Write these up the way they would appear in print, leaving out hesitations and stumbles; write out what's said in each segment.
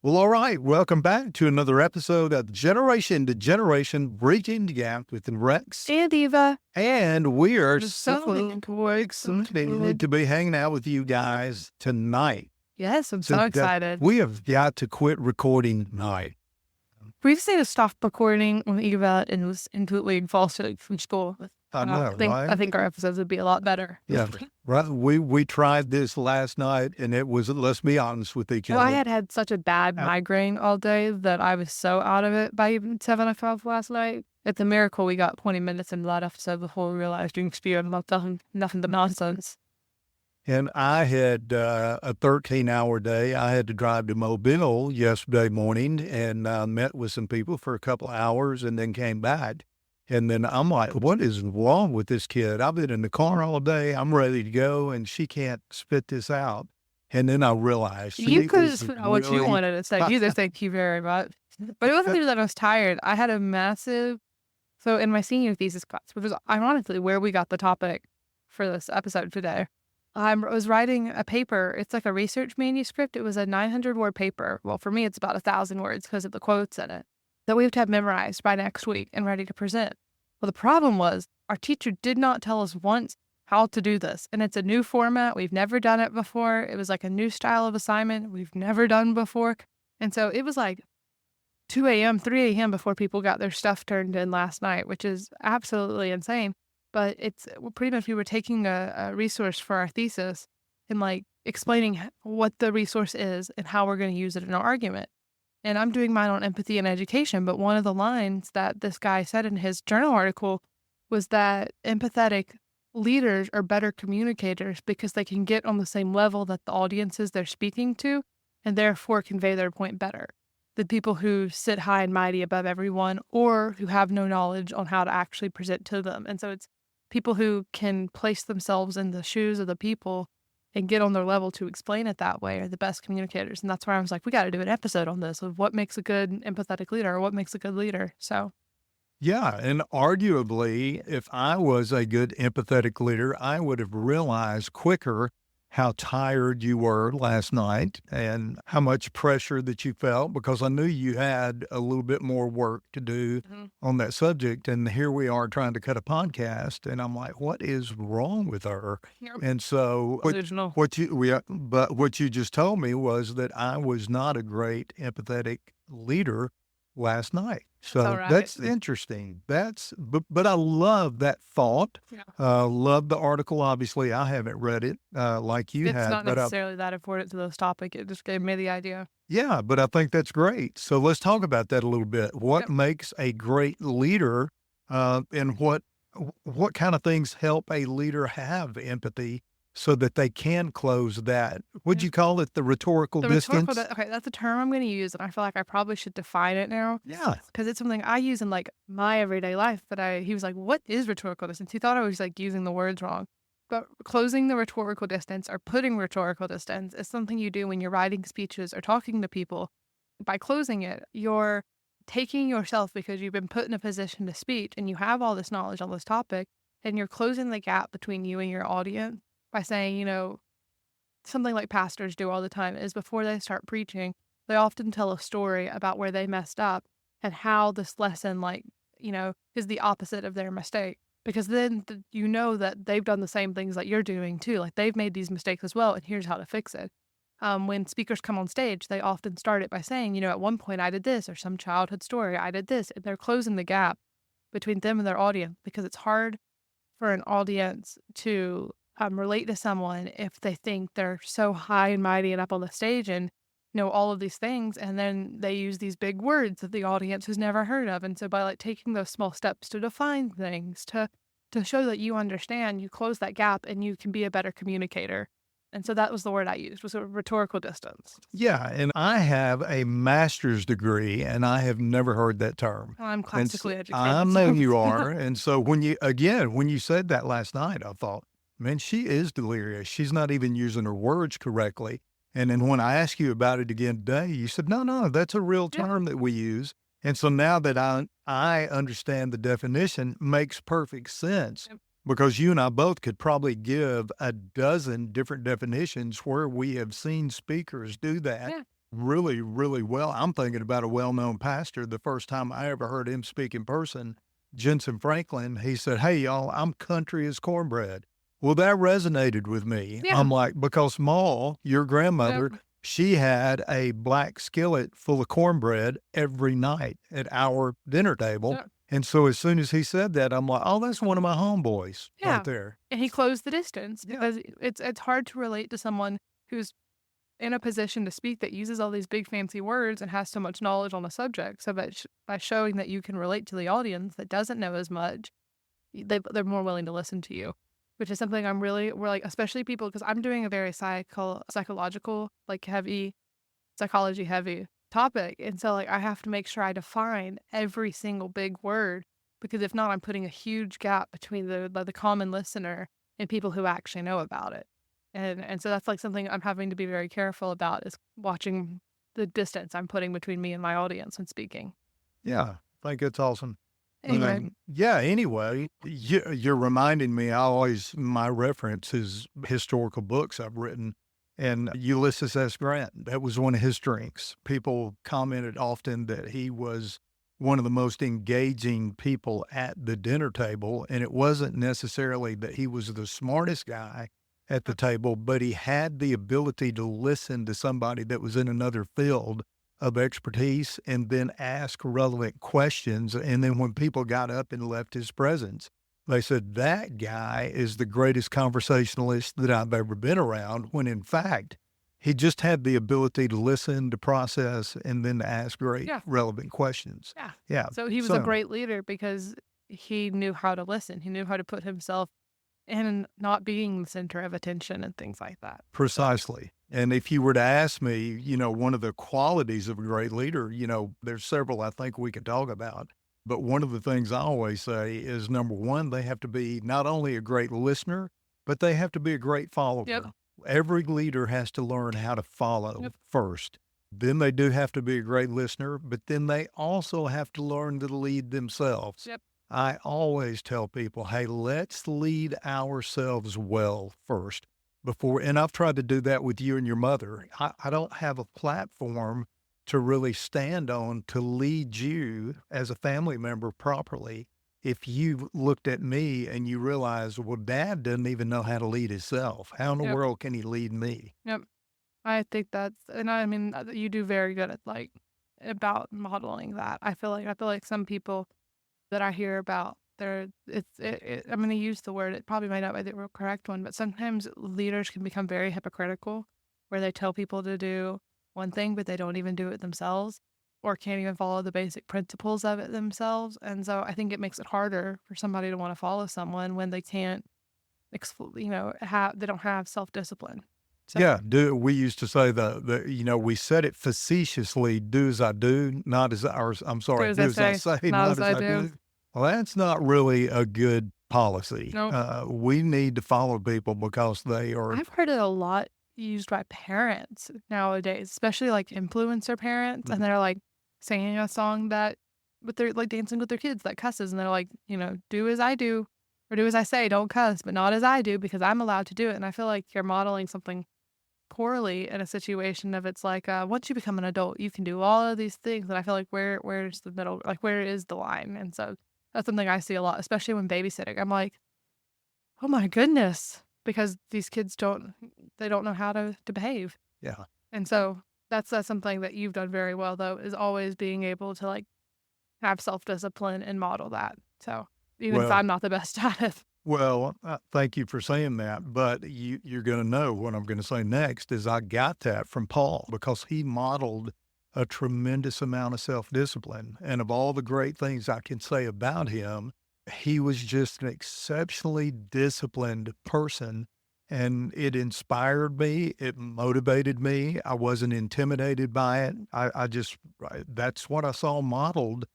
Well, all right. Welcome back to another episode of Generation to Generation Bridging the Gap with Rex. And Eva. And we are Just so excited to be hanging out with you guys tonight. Yes, I'm so excited. We have got to quit recording tonight. We just need to stop recording when Eva and was completely exhausted from school. I know, right? I think our episodes would be a lot better. Yeah, right. We tried this last night, and it was, let's be honest with each other. I had such a bad migraine all day that I was so out of it by even 7 o'clock last night. It's a miracle we got 20 minutes in that episode before we realized we spewed about nothing but nonsense. And I had a 13-hour day. I had to drive to Mobile yesterday morning and met with some people for a couple of hours and then came back. And then I'm like, what is wrong with this kid? I've been in the car all day. I'm ready to go, and she can't spit this out. And then I realized you could have spit out what you wanted to say. Either thank you very much. But it wasn't even that I was tired. I had a massive... So in my senior thesis class, which was ironically where we got the topic for this episode today, I was writing a paper. It's like a research manuscript. It was a 900-word paper. Well, for me, it's about 1,000 words because of the quotes in it that we have to have memorized by next week and ready to present. Well, the problem was our teacher did not tell us once how to do this. And it's a new format. We've never done it before. It was like a new style of assignment we've never done before. And so it was like 2 a.m., 3 a.m. before people got their stuff turned in last night, which is absolutely insane. But it's pretty much we were taking a resource for our thesis and like explaining what the resource is and how we're going to use it in our argument. And I'm doing mine on empathy and education. But one of the lines that this guy said in his journal article was that empathetic leaders are better communicators because they can get on the same level that the audiences they're speaking to and therefore convey their point better than people who sit high and mighty above everyone or who have no knowledge on how to actually present to them. And so it's people who can place themselves in the shoes of the people and get on their level to explain it that way are the best communicators. And that's why I was like, we got to do an episode on this of what makes a good empathetic leader or what makes a good leader. So, yeah. And arguably, if I was a good empathetic leader, I would have realized quicker how tired you were last night and how much pressure that you felt because I knew you had a little bit more work to do on that subject. And here we are trying to cut a podcast. And I'm like, what is wrong with her? Yep. And so what you just told me was that I was not a great empathetic leader last night. So that's interesting. But I love that thought. Yeah. Love the article. Obviously, I haven't read it like you have. It's not necessarily that important to this topic. It just gave me the idea. Yeah, but I think that's great. So let's talk about that a little bit. What makes a great leader and what kind of things help a leader have empathy so that they can close that? Would you call it the rhetorical distance? Okay, that's a term I'm going to use, and I feel like I probably should define it now. Yeah. Because it's something I use in like my everyday life he was like, what is rhetorical distance? He thought I was like using the words wrong. But closing the rhetorical distance or putting rhetorical distance is something you do when you're writing speeches or talking to people. By closing it, you're taking yourself because you've been put in a position to speak and you have all this knowledge on this topic, and you're closing the gap between you and your audience by saying, something like pastors do all the time is before they start preaching, they often tell a story about where they messed up and how this lesson, is the opposite of their mistake. Because then you know that they've done the same things that you're doing too. Like they've made these mistakes as well, and here's how to fix it. When speakers come on stage, they often start it by saying, at one point I did this, or some childhood story, I did this. And they're closing the gap between them and their audience because it's hard for an audience to relate to someone if they think they're so high and mighty and up on the stage and know all of these things, and then they use these big words that the audience has never heard of. And so by taking those small steps to define things, to show that you understand, you close that gap and you can be a better communicator. And so that was the word I used, was a rhetorical distance. Yeah, and I have a master's degree, and I have never heard that term. Well, I'm classically educated. I know you are. And so when you said that last night, I thought, man, she is delirious. She's not even using her words correctly. And then when I asked you about it again today, you said, no, that's a real term that we use. And so now that I understand the definition, makes perfect sense. Yep. Because you and I both could probably give a dozen different definitions where we have seen speakers do that really, really well. I'm thinking about a well-known pastor. The first time I ever heard him speak in person, Jensen Franklin, he said, "Hey, y'all, I'm country as cornbread." Well, that resonated with me. Yeah. I'm like, because Ma, your Yep. grandmother, she had a black skillet full of cornbread every night at our dinner table. Yep. And so as soon as he said that, I'm like, oh, that's one of my homeboys right Yeah. there. And he closed the distance Yeah. because it's hard to relate to someone who's in a position to speak that uses all these big fancy words and has so much knowledge on the subject. So by showing that you can relate to the audience that doesn't know as much, they're more willing to listen to you, which is something we're like, especially people, because I'm doing a very psychological, like heavy, psychology heavy topic. And so like I have to make sure I define every single big word, because if not, I'm putting a huge gap between the common listener and people who actually know about it. And so that's like something I'm having to be very careful about, is watching the distance I'm putting between me and my audience when speaking. Yeah. I think it's awesome. Anyway, Yeah, anyway, you're reminding me, my reference is historical books I've written, and Ulysses S. Grant, that was one of his strengths. People commented often that he was one of the most engaging people at the dinner table, and it wasn't necessarily that he was the smartest guy at the table, but he had the ability to listen to somebody that was in another field of expertise and then ask relevant questions. And then when people got up and left his presence, they said, that guy is the greatest conversationalist that I've ever been around, when in fact, he just had the ability to listen, to process, and then to ask great yeah, relevant questions. yeah. Yeah. So he was a So great leader because he knew how to listen. He knew how to put himself in not being the center of attention and things like that. precisely. And if you were to ask me, one of the qualities of a great leader, there's several I think we could talk about. But one of the things I always say is, number one, they have to be not only a great listener, but they have to be a great Yep. follower. Every leader has to learn how to follow Yep. first. Then they do have to be a great listener, but then they also have to learn to lead themselves. Yep. I always tell people, hey, let's lead ourselves well first before, and I've tried to do that with you and your mother. I don't have a platform to really stand on to lead you as a family member properly if you looked at me and you realize, well, dad doesn't even know how to lead himself. How in the Yep. world can he lead me? Yep. I think and I mean, you do very good at like about modeling that. I feel like some people that I hear about, I'm going to use the word, it probably might not be the real correct one, but sometimes leaders can become very hypocritical, where they tell people to do one thing, but they don't even do it themselves, or can't even follow the basic principles of it themselves. And so I think it makes it harder for somebody to want to follow someone when they can't, they don't have self-discipline. So, Yeah, we used to say we said it facetiously, do as I do, not as I, or I'm do sorry, as do I as I say, say, not not as as I I do. do. Well, that's not really a good policy. No. We need to follow people because they are, I've heard it a lot used by parents nowadays, especially like influencer parents, and they're like singing a song that with their like dancing with their kids that cusses, and they're like, do as I do or do as I say, don't cuss, but not as I do because I'm allowed to do it. And I feel like you're modeling something poorly in a situation of, it's like, once you become an adult, you can do all of these things. And I feel like where's the middle, like where is the line? And so that's something I see a lot, especially when babysitting. I'm like, oh my goodness, because these kids don't know how to behave. yeah. And so that's something that you've done very well, though, is always being able to like have self-discipline and model that. So even if Well, I'm not the best at it. thank you for saying that. But you're going to know what I'm going to say next is I got that from Paul because he modeled a tremendous amount of self discipline. And of all the great things I can say about him, he was just an exceptionally disciplined person. And it inspired me. It motivated me. I wasn't intimidated by it. That's what I saw modeled,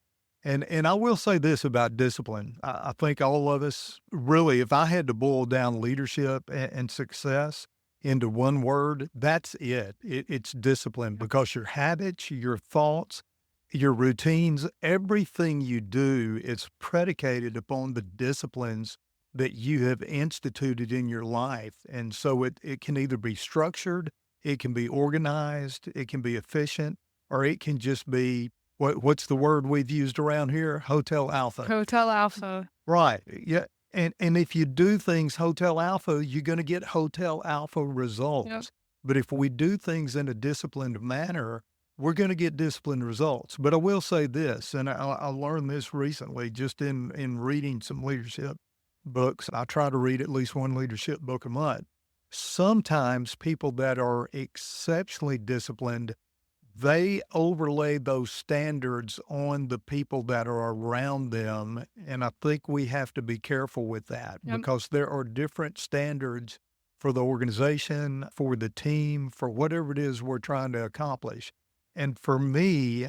and I will say this about discipline. I think all of us really, if I had to boil down leadership and success into one word, that's it. It's discipline, because your habits, your thoughts, your routines, everything you do is predicated upon the disciplines that you have instituted in your life. And so it can either be structured, it can be organized, it can be efficient, or it can just be what's the word we've used around here? Hotel alpha. Hotel alpha. Right. Yeah. And if you do things hotel alpha, you're going to get hotel alpha Yep. results. But if we do things in a disciplined manner, we're going to get disciplined results. But I will say this, and I learned this recently just in reading some leadership books. I try to read at least one leadership book a month. Sometimes people that are exceptionally disciplined, they overlay those standards on the people that are around them. And I think we have to be careful with that Yep. because there are different standards for the organization, for the team, for whatever it is we're trying to accomplish. And for me,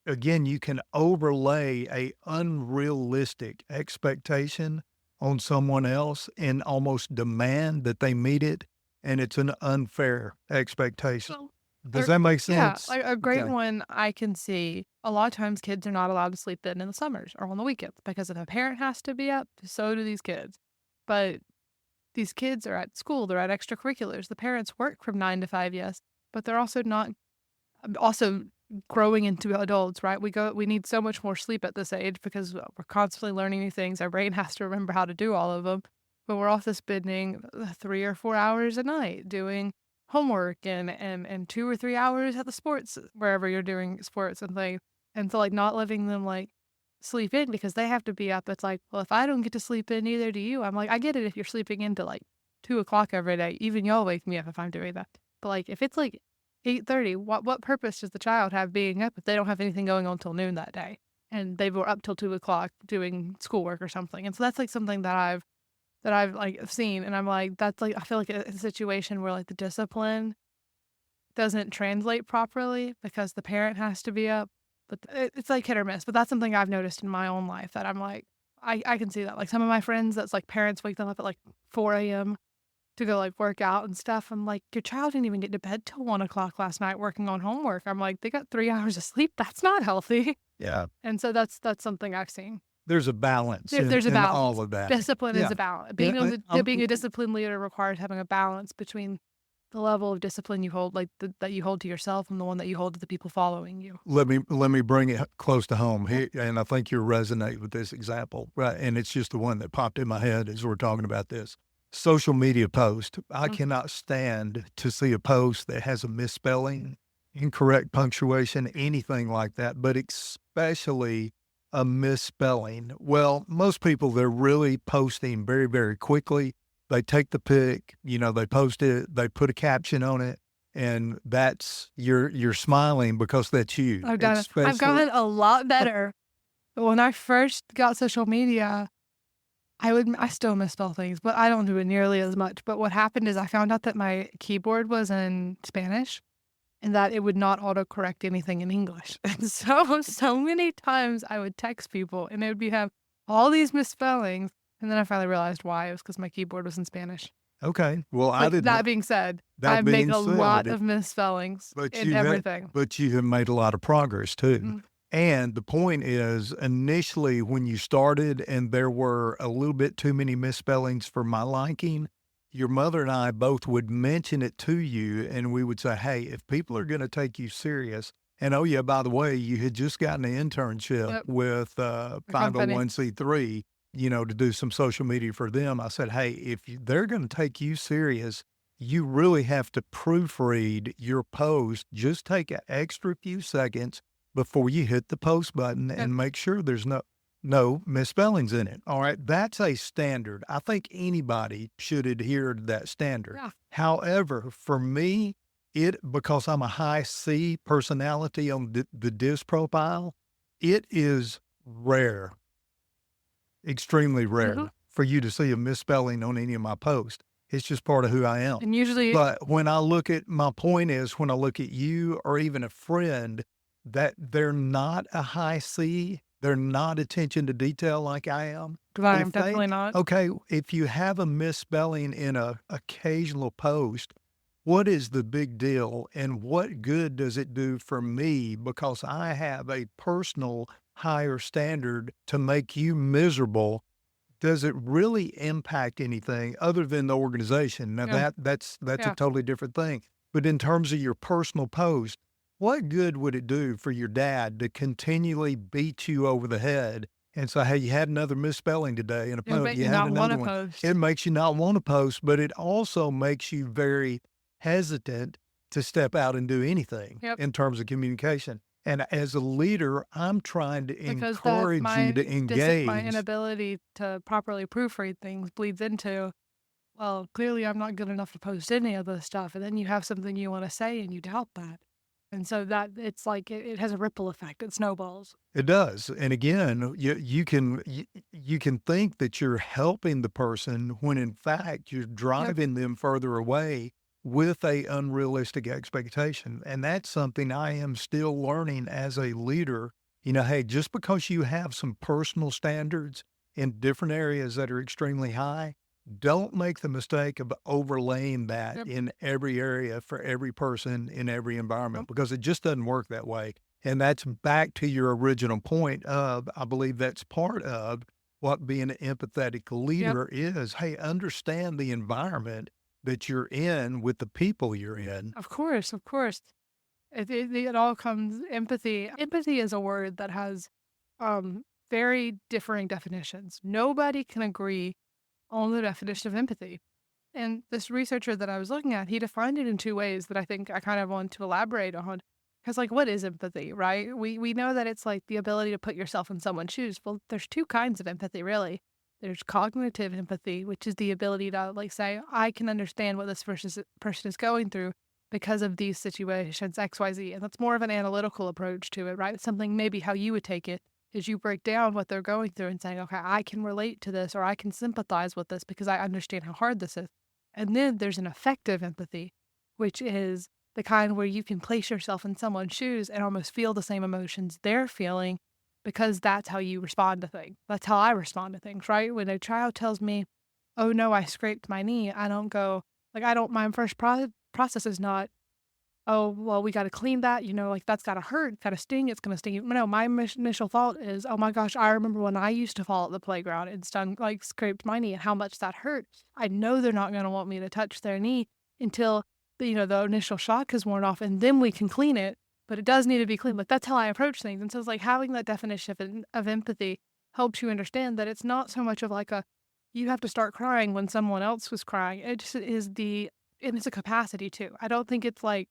again, you can overlay a unrealistic expectation on someone else and almost demand that they meet it. And it's an unfair expectation. Well, Does that make yeah, sense? like a great Okay. one I can see. A lot of times kids are not allowed to sleep in the summers or on the weekends because if a parent has to be up, so do these kids. But these kids are at school, they're at extracurriculars. The parents work from 9 to 5, yes, but they're also not also growing into adults, right? We need so much more sleep at this age because we're constantly learning new things. Our brain has to remember how to do all of them. But we're also spending 3 or 4 hours a night doing homework and 2 or 3 hours at the sports wherever you're doing sports and things. And so like not letting them like sleep in because they have to be up. It's like, well, if I don't get to sleep in, neither do you. I'm like, I get it if you're sleeping into like 2 o'clock every day. Even y'all wake me up if I'm doing that. But like if it's like 8:30, what purpose does the child have being up if they don't have anything going on till noon that day? And they were up till 2 o'clock doing schoolwork or something. And so that's like something that I've like seen. And I'm like, that's like I feel like a situation where like the discipline doesn't translate properly because the parent has to be up. But it's like hit or miss. But that's something I've noticed in my own life that I'm like, I can see that. Like some of my friends, that's like parents wake them up at like 4 a.m. to go like work out and stuff. I'm like, your child didn't even get to bed till 1 o'clock last night working on homework. I'm like, they got 3 hours of sleep. That's not healthy. Yeah. And so that's something I've seen. There's a balance There's a in balance. all of that. Discipline is Yeah. a balance. Yeah. Being a disciplined leader requires having a balance between the level of discipline you hold, like that you hold to yourself, and the one that you hold to the people following you. Let me bring it close to home Yeah. here, and I think you'll resonate with this example, right? And it's just the one that popped in my head as we're talking about this. Social media post. I Mm. cannot stand to see a post that has a misspelling, incorrect punctuation, anything like that, but especially a misspelling. Well, most people, they're really posting very, very quickly. They take the pic, they post it, they put a caption on it, and that's you're smiling because that's you. I've gotten a lot better. But when I first got social media, I still misspell things, but I don't do it nearly as much. But what happened is I found out that my keyboard was in Spanish and that it would not autocorrect anything in English. And so many times I would text people and it would have all these misspellings. And then I finally realized why. It was because my keyboard was in Spanish. Okay. Well, I But did that not. being said, I That make being a lot said, of misspellings but in you have everything. but you have made a lot of progress too. Mm. And the point is, initially when you started and there were a little bit too many misspellings for my liking, your mother and I both would mention it to you and we would say, hey, if people are going to take you serious, and oh yeah, by the way, you had just gotten an internship Yep. with A company. 501c3, to do some social media for them. I said, hey, if they're going to take you serious, you really have to proofread your post. Just take an extra few seconds before you hit the post button Yep. and make sure there's no misspellings in it. All right. That's a standard. I think anybody should adhere to that standard. Yeah. However, for me, because I'm a high C personality on the DIS profile, it is rare, extremely rare Mhm. for you to see a misspelling on any of my posts. It's just part of who I am. And usually, But when I look at my point is when I look at you or even a friend that they're not a high C, they're not attention to detail like I am. I'm If they definitely not. Okay, if you have a misspelling in a occasional post, what is the big deal and what good does it do for me because I have a personal higher standard to make you miserable? Does it really impact anything other than the organization? Now Yeah. that's a Yeah. totally different thing. But in terms of your personal post, what good would it do for your dad to continually beat you over the head and say, hey, you had another misspelling today in a It would post, make you me had not want another to one. post. It makes you not want to post, but it also makes you very hesitant to step out and do anything Yep. in terms of communication. And as a leader, I'm trying to Because that encourage you to my engage. inability to properly proofread things bleeds into, well, clearly I'm not good enough to post any of this stuff. And then you have something you want to say and you doubt that. And so that it's like it has a ripple effect. It snowballs. It does. And again, you can think that you're helping the person when in fact you're Yep. driving them further away with a unrealistic expectation. And that's something I am still learning as a leader. Hey, just because you have some personal standards in different areas that are extremely high, don't make the mistake of overlaying that Yep. in every area for every person in every environment Yep. because it just doesn't work that way. And that's back to your original point of, I believe that's part of what being an empathetic Yep. leader is. Hey, understand the environment that you're in with the people you're in. Of course. Of course. It all comes empathy. Empathy is a word that has very differing definitions. Nobody can agree on the definition of empathy. And this researcher that I was looking at, he defined it in two ways that I think I kind of want to elaborate on. Because, like, what is empathy, right? We know that it's like the ability to put yourself in someone's shoes. Well, there's two kinds of empathy, really. There's cognitive empathy, which is the ability to, like, say, I can understand what this person is going through because of these situations, XYZ. And that's more of an analytical approach to it, right? It's something maybe how you would take it is you break down what they're going through and saying, okay, I can relate to this or I can sympathize with this because I understand how hard this is. And then there's an affective empathy, which is the kind where you can place yourself in someone's shoes and almost feel the same emotions they're feeling because that's how you respond to things. That's how I respond to things, right? When a child tells me, oh no, I scraped my knee, I don't go, like, my first process is not, oh, well, we got to clean that, like that's got to hurt, got to sting, it's going to sting. No, my initial thought is, oh my gosh, I remember when I used to fall at the playground and like scraped my knee and how much that hurt. I know they're not going to want me to touch their knee until, the initial shock has worn off and then we can clean it, but it does need to be clean. Like that's how I approach things. And so it's like having that definition of empathy helps you understand that it's not so much of like you have to start crying when someone else was crying. It just is and it's a capacity too. I don't think it's like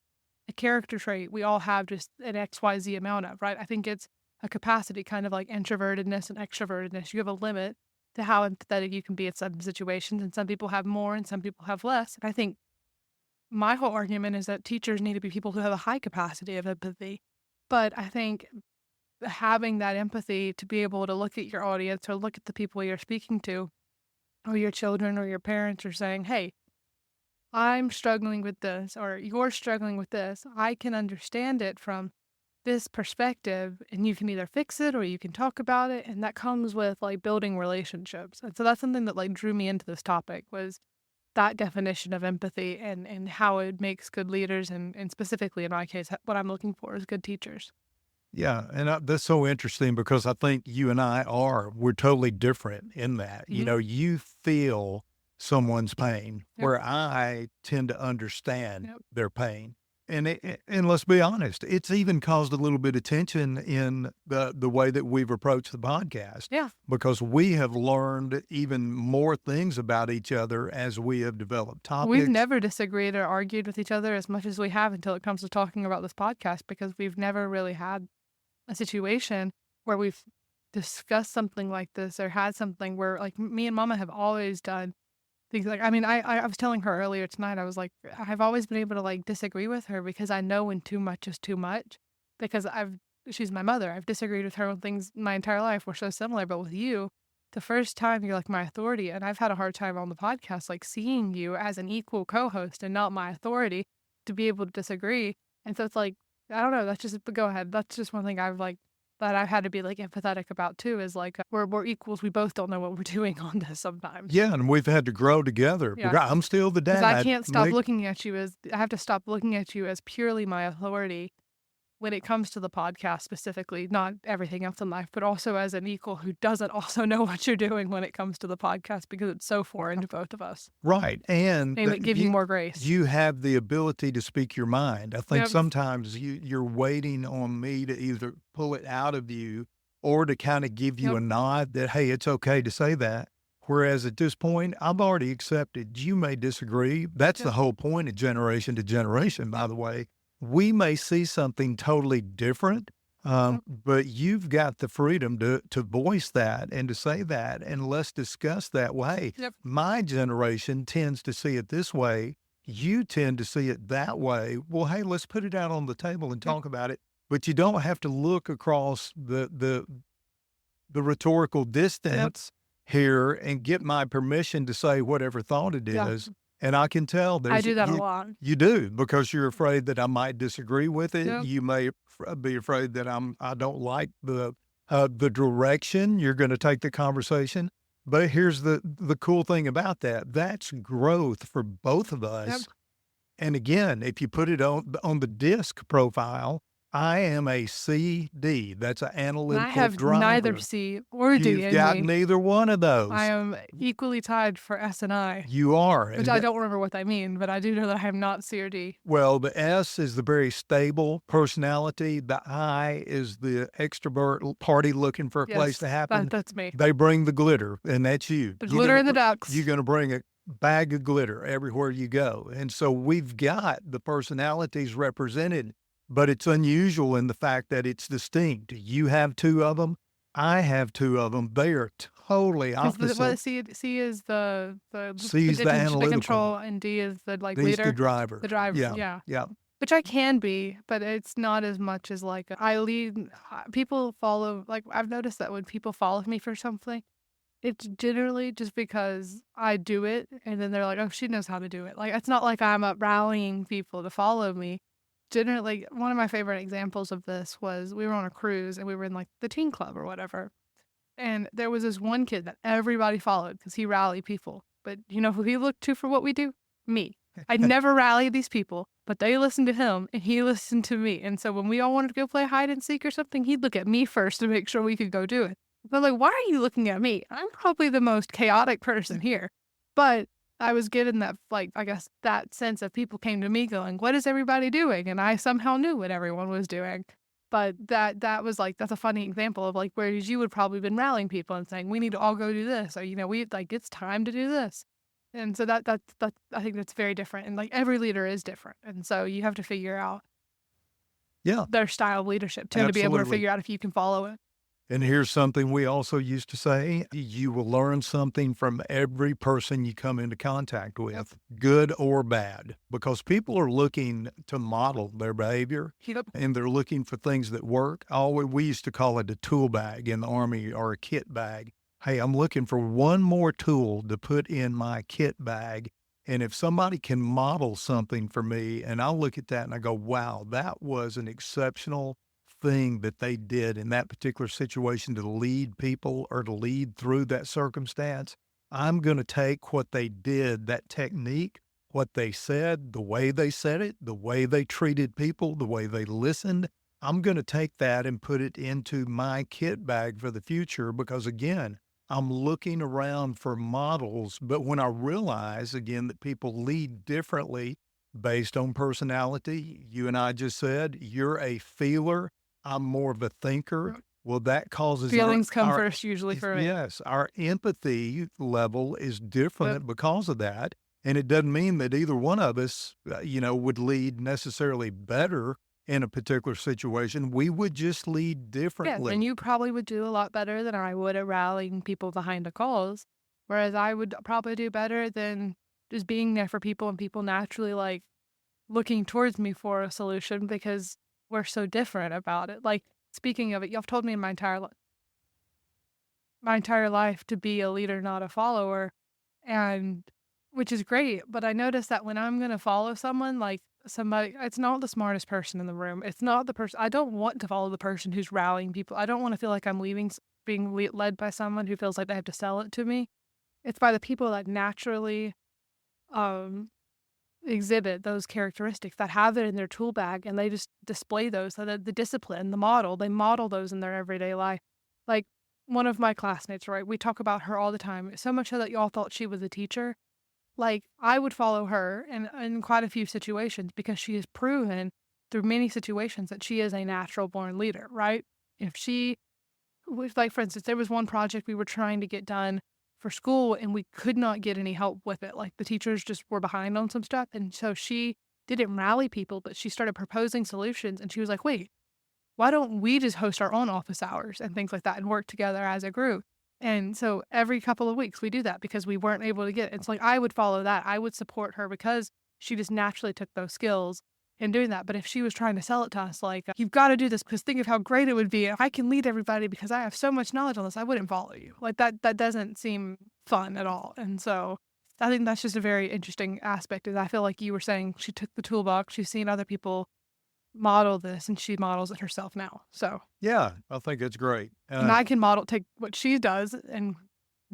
a character trait we all have just an XYZ amount of, right? I think it's a capacity, kind of like introvertedness and extrovertedness. You have a limit to how empathetic you can be in some situations, and some people have more and some people have less. And I think my whole argument is that teachers need to be people who have a high capacity of empathy. But I think having that empathy to be able to look at your audience or look at the people you're speaking to, or your children or your parents, are saying, hey, I'm struggling with this, or you're struggling with this. I can understand it from this perspective, and you can either fix it or you can talk about it. And that comes with like building relationships. And so that's something that like drew me into this topic was that definition of empathy and how it makes good leaders. And specifically in my case, what I'm looking for is good teachers. Yeah, and that's so interesting because I think you and we're totally different in that. Hmm. You feel someone's pain Yep. where I tend to understand Yep. their pain. And let's be honest, it's even caused a little bit of tension in the way that we've approached the podcast Yeah. because we have learned even more things about each other as we have developed We've topics. never disagreed or argued with each other as much as we have until it comes to talking about this podcast because we've never really had a situation where we've discussed something like this or had something where like me and mama have always done things like, I mean, I was telling her earlier tonight, I was like, I've always been able to like disagree with her because I know when too much is too much because she's my mother. I've disagreed with her on things my entire life. We're so similar, but with you, the first time you're like my authority. And I've had a hard time on the podcast, like seeing you as an equal co-host and not my authority to be able to disagree. And so it's like, I don't know. But go ahead. That's just one thing that I've had to be like empathetic about too is like we're equals. We both don't know what we're doing on this sometimes. Yeah, and we've had to grow together Yeah. because I'm still the Because I dad. can't stop looking at you as I have to stop looking at you as purely my authority when it comes to the podcast specifically, not everything else in life, but also as an equal who doesn't also know what you're doing when it comes to the podcast because it's so foreign to both of us. Right. And And it gives you more grace. you have the ability to speak your mind. I think Yep. sometimes you're waiting on me to either pull it out of you or to kind of give you Yep. a nod that, hey, it's okay to say that. Whereas at this point, I've already accepted you may disagree. That's the Yep. whole point of generation to generation, by the way. We may see something totally different, Yep. but you've got the freedom to voice that and to say that, and let's discuss that. Well, hey, Yep. my generation tends to see it this way. You tend to see it that way. Well, hey, let's put it out on the table and Yep. talk about it. But you don't have to look across the rhetorical distance here and get my permission to say whatever thought it Yeah. is. And I can tell I do that a you, lot. you do because you're afraid that I might disagree with it. Yep. You may be afraid that I don't like the direction you're going to take the conversation. But here's the cool thing about that. That's growth for both of us. Yep. And again, if you put it on the disc profile, I am a CD. That's an And analytical I have driver. neither C or D You've in got me. neither one of those. I am equally tied for S and I, You are. which And I don't remember what they mean, but I do know that I am not C or D. well, the S is the very stable personality. The I is the extrovert party looking for a place Yes, to happen. that's me. They bring the glitter, and that's you. The You're glitter gonna and the ducks. You're going to bring a bag of glitter everywhere you go. And so we've got the personalities represented, but it's unusual in the fact that it's distinct. You have two of them. I have two of them. They are totally opposite. C is the C is the the analytical. control, and D is the D's leader, the driver. the driver. Yeah. Yeah. Yeah. Which I can be, but it's not as much as like I lead. People follow. Like I've noticed that when people follow me for something, it's generally just because I do it, and then they're like, "Oh, she knows how to do it." Like it's not like I'm up rallying people to follow me. Generally, one of my favorite examples of this was we were on a cruise and we were in like the teen club or whatever, and there was this one kid that everybody followed because he rallied people. But you know who he looked to for what we do? Me. I never rallied these people, but they listened to him and he listened to me. And so when we all wanted to go play hide and seek or something, he'd look at me first to make sure we could go do it. But like, why are you looking at me? I'm probably the most chaotic person here. But I was given that, like, I guess that sense of people came to me going, what is everybody doing? And I somehow knew what everyone was doing. But that was like, that's a funny example of like, whereas you would probably been rallying people and saying, we need to all go do this. Or, you know, we like, it's time to do this. And so that I think that's very different. And like every leader is different. And so you have to figure out their style of leadership too, to be able to Absolutely. figure out if you can follow it. And here's something we also used to say, you will learn something from every person you come into contact with, good or bad, because people are looking to model their behavior Yep. and they're looking for things that work. We used to call it a tool bag in the Army or a kit bag. Hey, I'm looking for one more tool to put in my kit bag. And if somebody can model something for me, and I'll look at that and I go, wow, that was an exceptional thing that they did in that particular situation to lead people or to lead through that circumstance. I'm going to take what they did, that technique, what they said, the way they said it, the way they treated people, the way they listened. I'm going to take that and put it into my kit bag for the future because, again, I'm looking around for models. But when I realize, again, that people lead differently based on personality, you and I just said, you're a feeler. I'm more of a thinker. Well, that causes feelings come first usually for me. Yes, our empathy level is different because of that. And it doesn't mean that either one of us, would lead necessarily better in a particular situation. We would just lead differently. Yeah, and you probably would do a lot better than I would at rallying people behind the calls, whereas I would probably do better than just being there for people and people naturally like looking towards me for a solution because we're so different about it. Like, speaking of it, you've told me in my entire life to be a leader, not a follower, and which is great. But I noticed that when I'm going to follow someone, like somebody, it's not the smartest person in the room. It's not the person. I don't want to follow the person who's rallying people. I don't want to feel like I'm being led by someone who feels like they have to sell it to me. It's by the people that naturally exhibit those characteristics, that have it in their tool bag, and they just display those. So that the discipline, the model, they model those in their everyday life. Like one of my classmates, right? We talk about her all the time, so much so that y'all thought she was a teacher. Like I would follow her in quite a few situations because she has proven through many situations that she is a natural born leader, right? If she like, for instance, there was one project we were trying to get done for school, and we could not get any help with it. Like, the teachers just were behind on some stuff, and so she didn't rally people, but she started proposing solutions, and she was like, "Wait, why don't we just host our own office hours and things like that and work together as a group?" And so every couple of weeks, we do that because we weren't able to get it. It's like I would follow that. I would support her because she just naturally took those skills in doing that. But if she was trying to sell it to us, like, you've got to do this because think of how great it would be if I can lead everybody because I have so much knowledge on this, I wouldn't follow you. Like that doesn't seem fun at all. And so I think that's just a very interesting aspect. Is I feel like you were saying she took the toolbox, she's seen other people model this, and she models it herself now. So Yeah, I think it's great. and I can take what she does and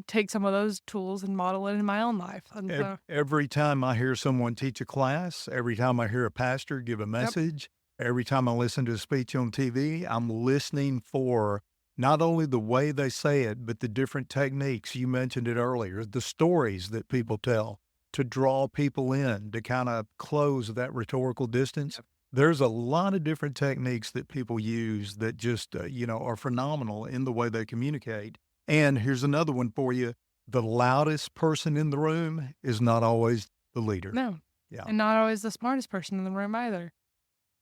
take some of those tools and model it in my own life. And so, Every time I hear someone teach a class, every time I hear a pastor give a yep, message, every time I listen to a speech on TV, I'm listening for not only the way they say it, but the different techniques. You mentioned it earlier, the stories that people tell to draw people in, to kind of close that rhetorical distance. yep. There's a lot of different techniques that people use that just, are phenomenal in the way they communicate. And here's another one for you. The loudest person in the room is not always the leader. No, Yeah. and not always the smartest person in the room either.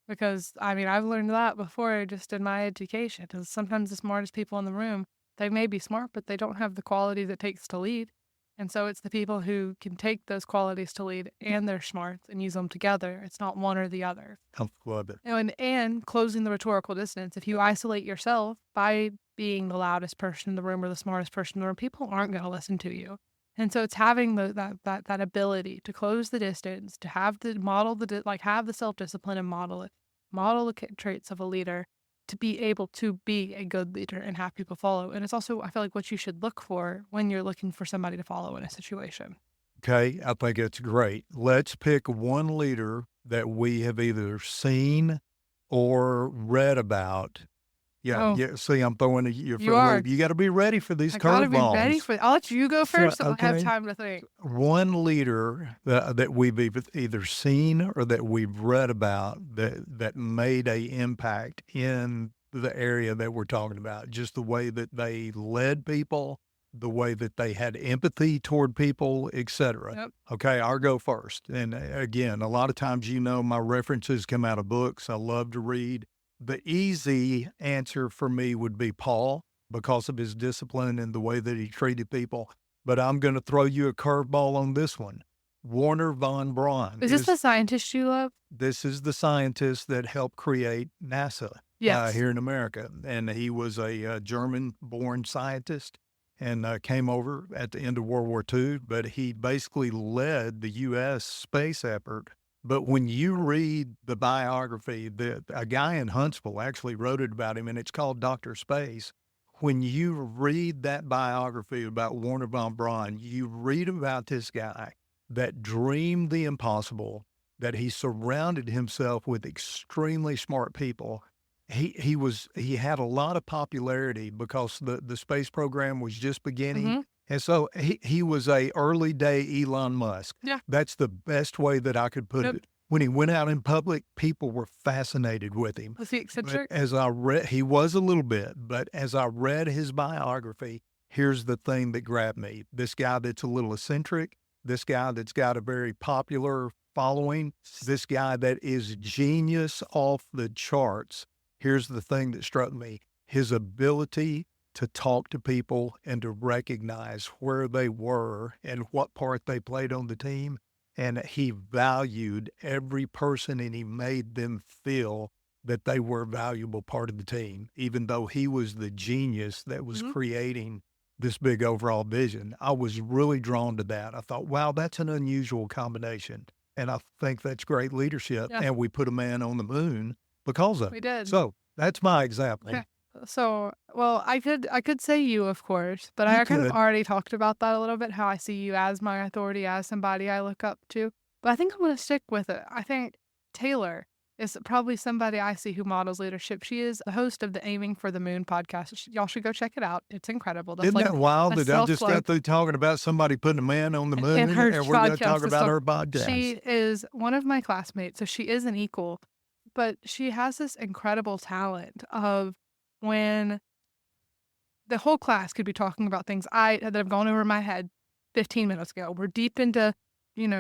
Because I mean, I've learned that before just in my education. Because sometimes the smartest people in the room, they may be smart, but they don't have the qualities it takes to lead. And so it's the people who can take those qualities to lead and their smarts and use them together. It's not one or the other. I love it. And closing the rhetorical distance. If you isolate yourself by being the loudest person in the room or the smartest person in the room, people aren't going to listen to you. And so it's having that ability to close the distance, to have the model have the self discipline and model the traits of a leader, to be able to be a good leader and have people follow. And it's also, I feel like, what you should look for when you're looking for somebody to follow in a situation. Okay. I think it's great. Let's pick one leader that we have either seen or read about. Yeah. Oh, Yeah. See, I'm throwing you for you a are. loop. You got to be ready for these I gotta be ready curveballs. for. I'll let you go So, first, so I have okay. time to think. One leader that we've either seen or that we've read about that made a impact in the area that we're talking about, just the way that they led people, the way that they had empathy toward people, etc. Yep. Okay, I'll go first. And again, a lot of times, my references come out of books. I love to read. The easy answer for me would be Paul because of his discipline and the way that he treated people. But I'm going to throw you a curveball on this one. Warner von Braun Is this the scientist you love? this is the scientist that helped create NASA Yes. here in America, and he was a German-born scientist and came over at the end of World War II. But he basically led the U.S. space effort. But when you read the biography, a guy in Huntsville actually wrote it about him, and it's called Dr. Space. When you read that biography about Warner von Braun, you read about this guy that dreamed the impossible, that he surrounded himself with extremely smart people. He had a lot of popularity because the space program was just beginning. Mm-hmm. And so he was a early day Elon Musk. Yeah. That's the best way that I could put Yep. it. When he went out in public, people were fascinated with him. Was he But eccentric? as I read, he was a little bit, but as I read his biography, here's the thing that grabbed me. This guy that's a little eccentric, this guy that's got a very popular following, this guy that is genius off the charts. Here's the thing that struck me. His ability to talk to people and to recognize where they were and what part they played on the team. And he valued every person and he made them feel that they were a valuable part of the team, even though he was the genius that was Mm-hmm. creating this big overall vision. I was really drawn to that. I thought, wow, that's an unusual combination. And I think that's great leadership. Yeah. And we put a man on the moon because of We it. did. So that's my example. Okay. So, well, I could say you, of course, but You I kind of could. already talked about that a little bit, how I see you as my authority, as somebody I look up to. But I think I'm going to stick with it. I think Taylor is probably somebody I see who models leadership. She is the host of the Aiming for the Moon podcast. Y'all should go check it out. It's incredible. That's Isn't like that wild a that I just got self-plug. through talking about somebody putting a man on the And moon, her and we're going to talk podcast is about so her podcast? she is one of my classmates, so she is an equal, but she has this incredible talent of when the whole class could be talking about things that have gone over my head 15 minutes ago. We're deep into,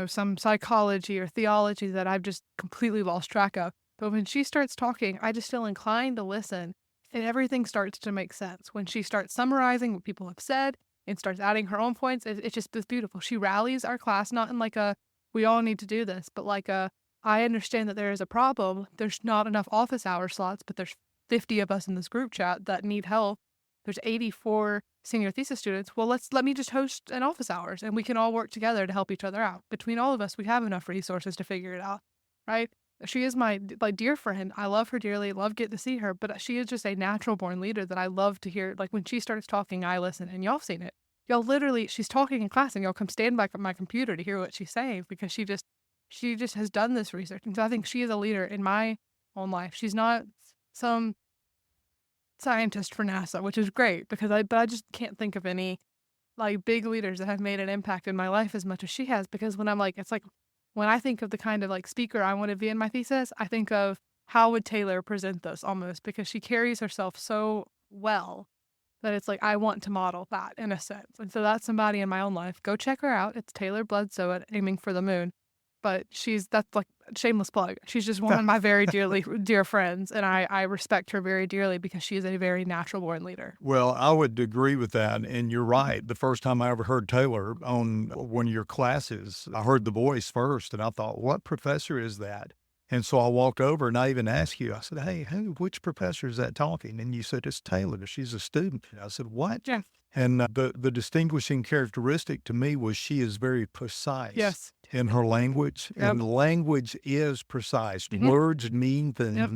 some psychology or theology that I've just completely lost track of. But when she starts talking, I just feel inclined to listen, and everything starts to make sense. When she starts summarizing what people have said and starts adding her own points, it's beautiful. She rallies our class, not in like a, we all need to do this, but like a, I understand that there is a problem. There's not enough office hour slots, but there's 50 of us in this group chat that need help. There's 84 senior thesis students. Well, let me just host an office hours and we can all work together to help each other out. Between all of us, we have enough resources to figure it out, right? She is my dear friend. I love her dearly, love getting to see her, but she is just a natural born leader that I love to hear. Like when she starts talking, I listen, and y'all have seen it. Y'all literally, she's talking in class and y'all come stand by my computer to hear what she's saying because she just has done this research. And so I think she is a leader in my own life. She's not some scientist for NASA, which is great because I just can't think of any like big leaders that have made an impact in my life as much as she has. Because when I'm like, it's like when I think of the kind of like speaker I want to be in my thesis, I think of how would Taylor present this almost because she carries herself so well that it's like I want to model that in a sense. And so that's somebody in my own life. Go check her out. It's Taylor Bledsoe at Aiming for the Moon. But that's like shameless plug. She's just one of my very dear friends, and I respect her very dearly because she is a very natural born leader. Well, I would agree with that. And you're right. The first time I ever heard Taylor on one of your classes, I heard the voice first and I thought, what professor is that? And so I walked over and I even asked you, I said, hey, which professor is that talking? And you said, it's Taylor. She's a student. And I said, what? Yeah. And the distinguishing characteristic to me was she is very precise. Yes. In her language. Yep. And language is precise. Mm-hmm. Words mean things. Yep.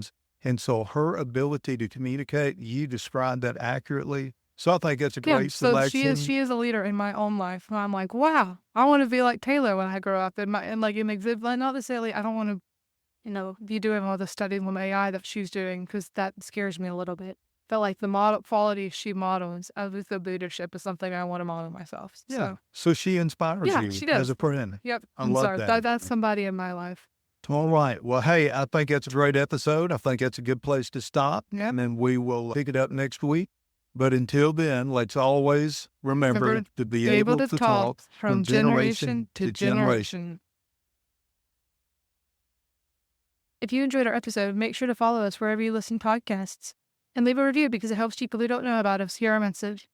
And so her ability to communicate, you described that accurately. So I think that's a great selection. So she is a leader in my own life. I'm like, wow, I want to be like Taylor when I grow up. And like in exhibit, not necessarily, I don't want to, be doing all the studying with AI that she's doing because that scares me a little bit. But like the model quality she models with the leadership is something I want to model myself. Yeah. So she inspires you she does. as a friend. Yep. I love that. That's somebody in my life. All right. Well, hey, I think that's a great episode. I think that's a good place to stop. Yep. And then we will pick it up next week. But until then, let's always remember to be able to talk from generation to generation. If you enjoyed our episode, make sure to follow us wherever you listen to podcasts and leave a review because it helps people who don't know about us hear our message.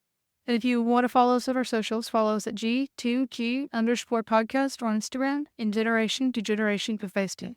And if you want to follow us on our socials, follow us at G2G_podcast on Instagram and Generation to Generation for Facebook.